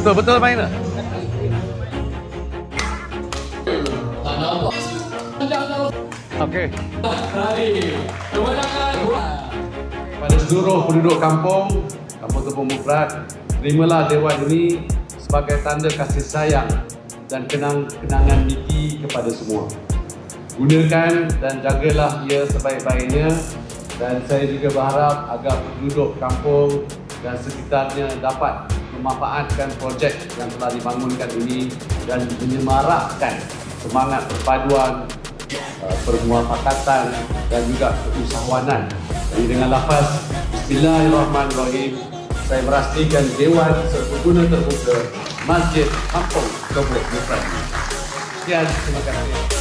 Betul main tak? Okey. Pada seluruh penduduk kampung Tepung Mufrad, terimalah dewan ini sebagai tanda kasih sayang dan kenangan Niki kepada semua. Gunakan dan jagalah ia sebaik-baiknya, dan saya juga berharap agar penduduk kampung dan sekitarnya dapat memanfaatkan projek yang telah dibangunkan ini dan menyemarakkan semangat perpaduan, permuafakatan dan juga keusahawanan. Jadi dengan lafaz Bismillahirrahmanirrahim, saya merastikan Dewan Serbaguna Terbuka Masjid Kampung Tepung Mufrad. Sekian, terima kasih.